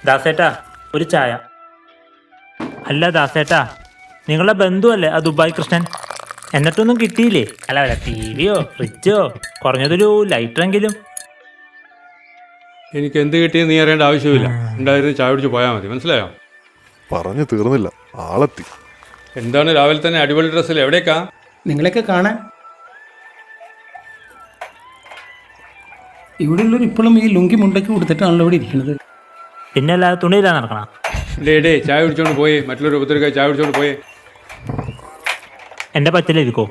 ദാസേട്ടാ ഒരു ചായ. അല്ല ദാസേട്ടാ, നിങ്ങളുടെ ബന്ധുവല്ലേ ആ ദുബായ് കൃഷ്ണൻ? എന്നിട്ടൊന്നും കിട്ടിയില്ലേ? അല്ല അല്ല, ടിവിയോ ഫ്രിഡ്ജോ, കുറഞ്ഞതൊരു ലൈറ്ററെങ്കിലും. എനിക്ക് എന്ത് കിട്ടിയെന്ന് നീ അറിയേണ്ട ആവശ്യമില്ല. ഉണ്ടായിരുന്നു ചായ കുടിച്ച് പോയാൽ മതി, മനസ്സിലായോ? പറഞ്ഞു തീർന്നില്ല, ആളെത്തി. എന്താണ് രാവിലെ തന്നെ അടിപൊളി ഡ്രസ്സിൽ? എവിടേക്കാ? നിങ്ങളെയൊക്കെ കാണാൻ. ഇവിടെ ഉള്ളവർ ഇപ്പോഴും ഈ ലുങ്കി മുണ്ടൊക്കെ കൊടുത്തിട്ടാണല്ലോ ഇവിടെ ഇരിക്കുന്നത്. പിന്നെ അല്ലാതെ തുണിയില്ലാ നടക്കണം. ഡേ ചായ കുടിച്ചോണ്ട് പോയേ, മറ്റുള്ളവർ ഉപദ്രവിക്കാൻ ചായ കുടിച്ചോണ്ട് പോയേ. എൻ്റെ പറ്റിലിരിക്കോ?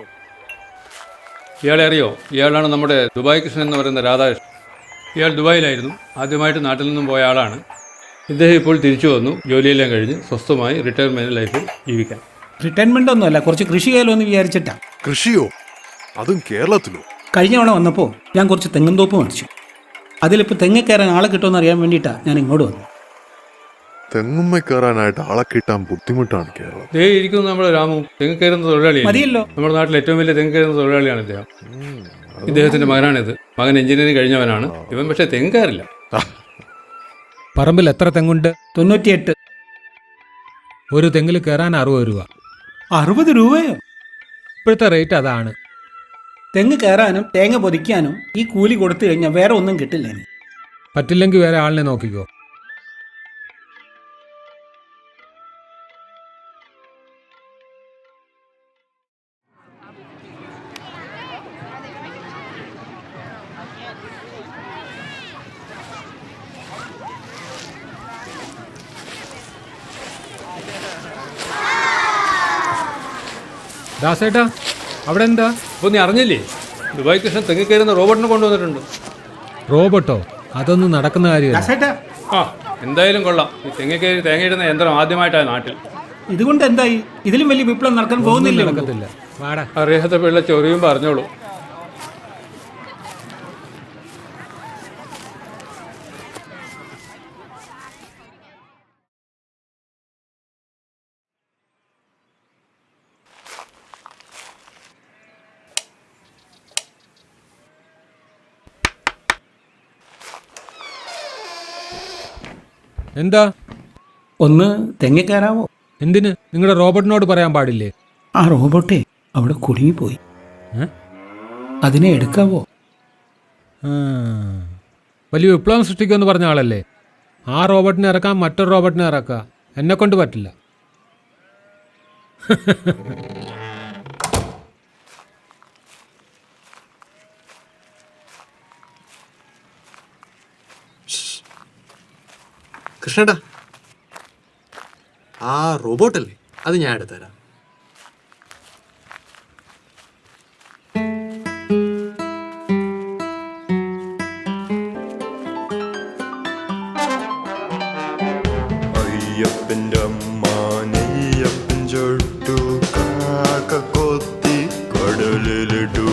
ഇയാളെ അറിയോ? ഇയാളാണ് നമ്മുടെ ദുബായ് കൃഷ്ണൻ എന്ന് പറയുന്ന രാധാകൃഷ്ണൻ. ഇയാൾ ദുബായിലായിരുന്നു, ആദ്യമായിട്ട് നാട്ടിൽ നിന്നും പോയ ആളാണ്. ഇദ്ദേഹം ഇപ്പോൾ തിരിച്ചു വന്നു, ജോലിയെല്ലാം കഴിഞ്ഞ് സ്വസ്ഥമായി റിട്ടയർമെൻറ്റ് ലൈഫിൽ ജീവിക്കാൻ. റിട്ടയർമെൻ്റ് ഒന്നുമല്ല, കുറച്ച് കൃഷി ചെയ്യാലോ എന്ന് വിചാരിച്ചിട്ടാ. കൃഷിയോ? അതും കേരളത്തിലോ? കഴിഞ്ഞ തവണ വന്നപ്പോൾ ഞാൻ കുറച്ച് തെങ്ങുംതോപ്പ് മേടിച്ചു. അതിലിപ്പോൾ തെങ്ങ് കയറാൻ ആളെ കിട്ടുമെന്ന് അറിയാൻ വേണ്ടിയിട്ടാണ് ഞാൻ ഇങ്ങോട്ട് വന്നു. തെങ്ങുമ്മ കയറാനായിട്ട് ആളെ കിട്ടാൻ ബുദ്ധിമുട്ടാണ് കേരളം. ഇരിക്കുന്നു നമ്മുടെ രാമു, തെങ്ങ് കയറുന്ന തൊഴിലാളിയാണ്. മതിയല്ലോ. നമ്മുടെ നാട്ടിൽ ഏറ്റവും വലിയ തെങ്ങ് കയറുന്ന തൊഴിലാളിയാണ് ഇദ്ദേഹം. ഇദ്ദേഹത്തിന്റെ മകനാണിത്. മകൻ എഞ്ചിനീയറിംഗ് കഴിഞ്ഞവനാണ് ഇവൻ, പക്ഷേ തെങ്ങ് കയറില്ല. പറമ്പിൽ എത്ര തെങ്ങുണ്ട്? 98. ഒരു തെങ്ങിൽ കയറാൻ 60 രൂപ. 60 രൂപയോ? ഇപ്പോഴത്തെ റേറ്റ് അതാണ്. തെങ്ങ് കയറാനും തേങ്ങ പൊതിക്കാനും ഈ കൂലി കൊടുത്തു കഴിഞ്ഞാൽ വേറെ ഒന്നും കിട്ടില്ല. പറ്റില്ലെങ്കിൽ വേറെ ആളിനെ നോക്കിക്കോ. ദാസേട്ടാ, അവിടെ എന്താ? അപ്പോൾ നീ അറിഞ്ഞില്ലേ, ദുബായ് കൃഷ്ണൻ തെങ്ങ് കയറുന്ന റോബോട്ടിനെ കൊണ്ടുവന്നിട്ടുണ്ട്. റോബോട്ടോ? അതൊന്നും നടക്കുന്ന കാര്യമല്ല. ദാസേട്ടാ, ആ എന്തായാലും കൊള്ളാം. ഈ തെങ്ങ് കയറി തേങ്ങയിടുന്ന യന്ത്രം ആദ്യമായിട്ടാണ് നാട്ടിൽ. ഇതുകൊണ്ട് എന്തായി? ഇതിലും വലിയ വിപ്ലവം നടക്കാൻ പോകുന്നില്ല. നടക്കത്തില്ല. വാടാ. അറിയാത്ത പിള്ള ചൊറിയും പറഞ്ഞോളൂ. എന്താ? ഒന്ന് തെങ്ങ് കയറാവോ? എന്തിന്? നിങ്ങളുടെ റോബോട്ടിനോട് പറയാൻ പാടില്ലേ? ആ റോബോട്ടേ അവിടെ കുടുങ്ങിപ്പോയി. അതിനെ എടുക്കാവോ? വലിയ വിപ്ലവം സൃഷ്ടിക്കുമെന്ന് പറഞ്ഞ ആളല്ലേ. ആ റോബോട്ടിനെ ഇറക്കാൻ മറ്റൊരു റോബോട്ടിനെ ഇറക്കുക എന്നെ കൊണ്ട് പറ്റില്ല. കൃഷ്ണേട്ടാ, ആ റോബോട്ടല്ലേ, അത് ഞാൻ എടുത്തുതരാം. അയ്യപ്പൻ്റെ അമ്മാനയ്യപ്പൻ ചൊട്ടു കാക്ക കൊത്തി കടലിലിട്ടു.